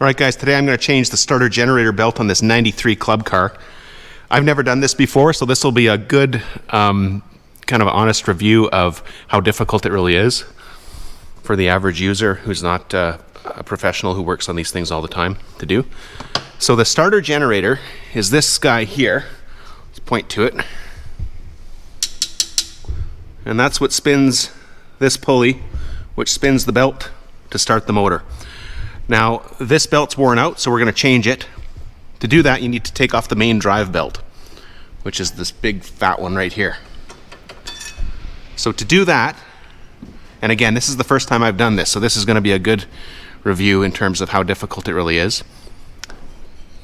Alright guys, today I'm going to change the starter generator belt on this 93 club car. I've never done this before, so this will be a good kind of honest review of how difficult it really is for the average user who's not a professional who works on these things all the time to do. So the starter generator is this guy here. Let's point to it. And that's what spins this pulley, which spins the belt to start the motor. Now, this belt's worn out, so we're going to change it. To do that, you need to take off the main drive belt, which is this big fat one right here. So to do that, and again, this is the first time I've done this, so this is going to be a good review in terms of how difficult it really is.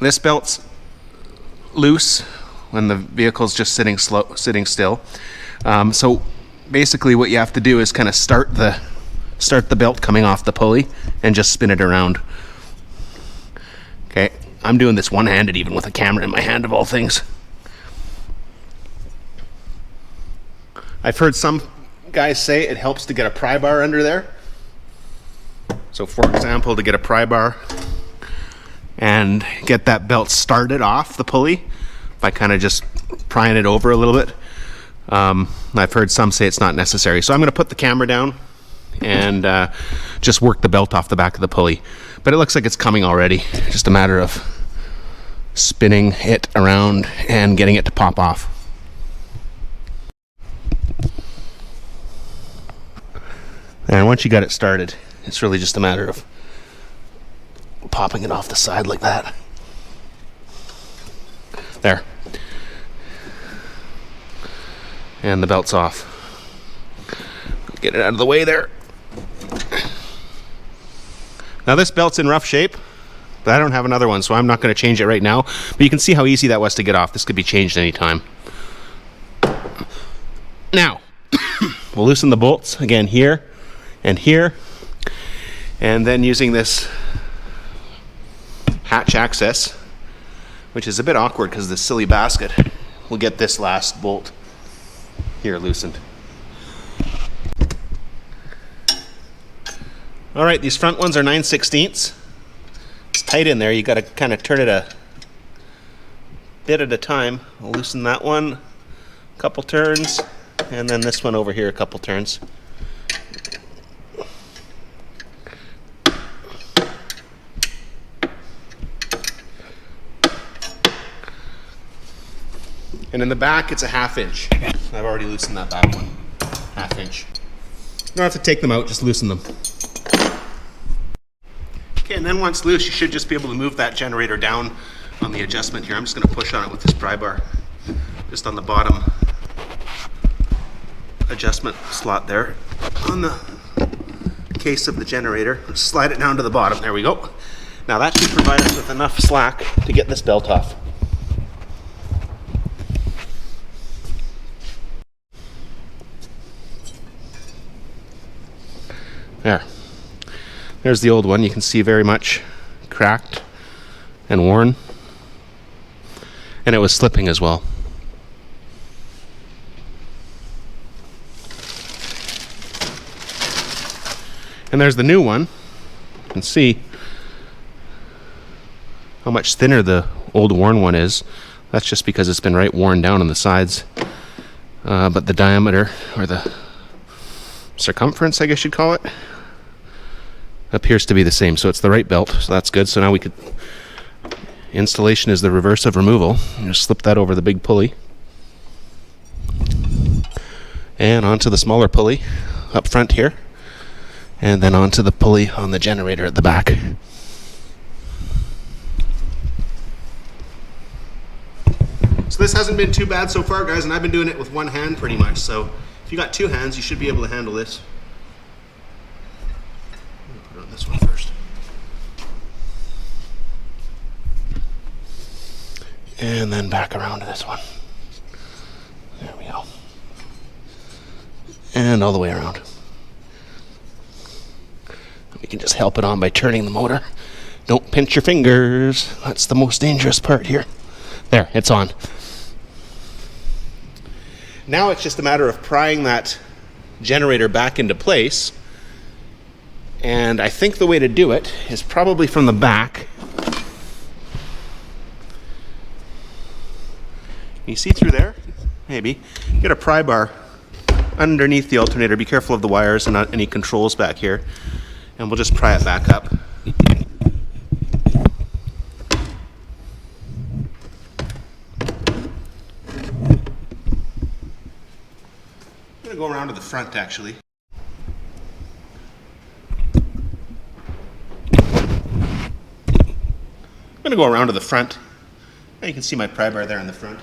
This belt's loose when the vehicle's just sitting still. So basically what you have to do is kind of start the belt coming off the pulley and just spin it around. Okay, I'm doing this one-handed even with a camera in my hand of all things. I've heard some guys say it helps to get a pry bar under there. So for example, to get a pry bar and get that belt started off the pulley by kind of just prying it over a little bit. I've heard some say it's not necessary. So I'm going to put the camera down and just work the belt off the back of the pulley. But it looks like it's coming already. Just a matter of spinning it around and getting it to pop off. And once you got it started, it's really just a matter of popping it off the side like that. There. And the belt's off. Get it out of the way there. Now this belt's in rough shape, but I don't have another one, so I'm not going to change it right now. But you can see how easy that was to get off. This could be changed anytime. Now, we'll loosen the bolts again here and here. And then using this hatch access, which is a bit awkward because of this silly basket, we'll get this last bolt here loosened. Alright, these front ones are 9/16. It's tight in there. You got to kind of turn it a bit at a time. I'll loosen that one a couple turns, and then this one over here a couple turns. And in the back, it's a 1/2 inch. I've already loosened that back one. 1/2 inch. You don't have to take them out, just loosen them. Okay, and then once loose, you should just be able to move that generator down on the adjustment here. I'm just going to push on it with this pry bar, just on the bottom adjustment slot there on the case of the generator. Slide it down to the bottom. There we go. Now that should provide us with enough slack to get this belt off. There. There's the old one. You can see very much cracked and worn. And it was slipping as well. And there's the new one. You can see how much thinner the old worn one is. That's just because it's been right worn down on the sides. But the diameter, or the circumference, I guess you'd call it, appears to be the same. So it's the right belt, so that's good. So now we could, installation is the reverse of removal. You just slip that over the big pulley and onto the smaller pulley up front here, and then onto the pulley on the generator at the back. So this hasn't been too bad so far, guys, and I've been doing it with one hand pretty much. So if you got two hands, you should be able to handle this. Put it on this one first. And then back around to this one. There we go. And all the way around. We can just help it on by turning the motor. Don't pinch your fingers. That's the most dangerous part here. There, it's on. Now it's just a matter of prying that generator back into place And I think the way to do it is probably from the back. You see through there? Maybe. Get a pry bar underneath the alternator. Be careful of the wires and not any controls back here. And we'll just pry it back up. I'm going to go around to the front actually. I'm going to go around to the front. And you can see my pry bar there in the front.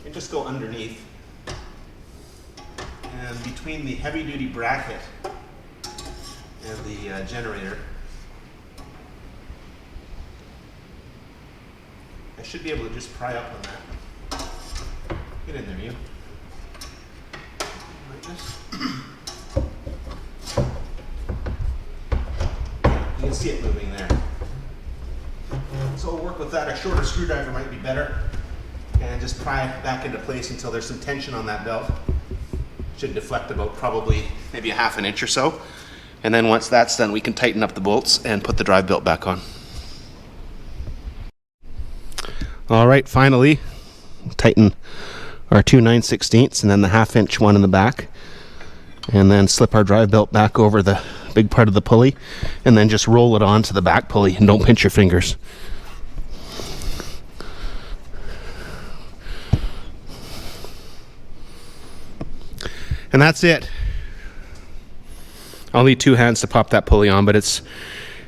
And just go underneath. And between the heavy duty bracket and the generator, I should be able to just pry up on that. Get in there, you. Like this. You can see it moving there. So we'll work with that. A shorter screwdriver might be better. And just pry it back into place until there's some tension on that belt. Should deflect about probably maybe a half an inch or so. And then once that's done, we can tighten up the bolts and put the drive belt back on. All right, finally, tighten our two 9/16 and then the half-inch one in the back. And then slip our drive belt back over the big part of the pulley. And then just roll it onto the back pulley and don't pinch your fingers. And that's it. I'll need two hands to pop that pulley on, but it's,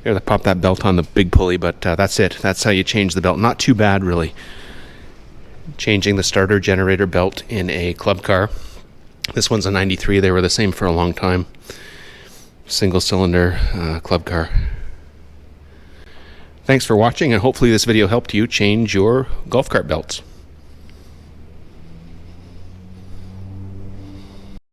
to pop that belt on the big pulley, but that's it. That's how you change the belt. Not too bad, really. Changing the starter generator belt in a club car. This one's a 93. They were the same for a long time. Single cylinder club car. Thanks for watching, and hopefully this video helped you change your golf cart belts.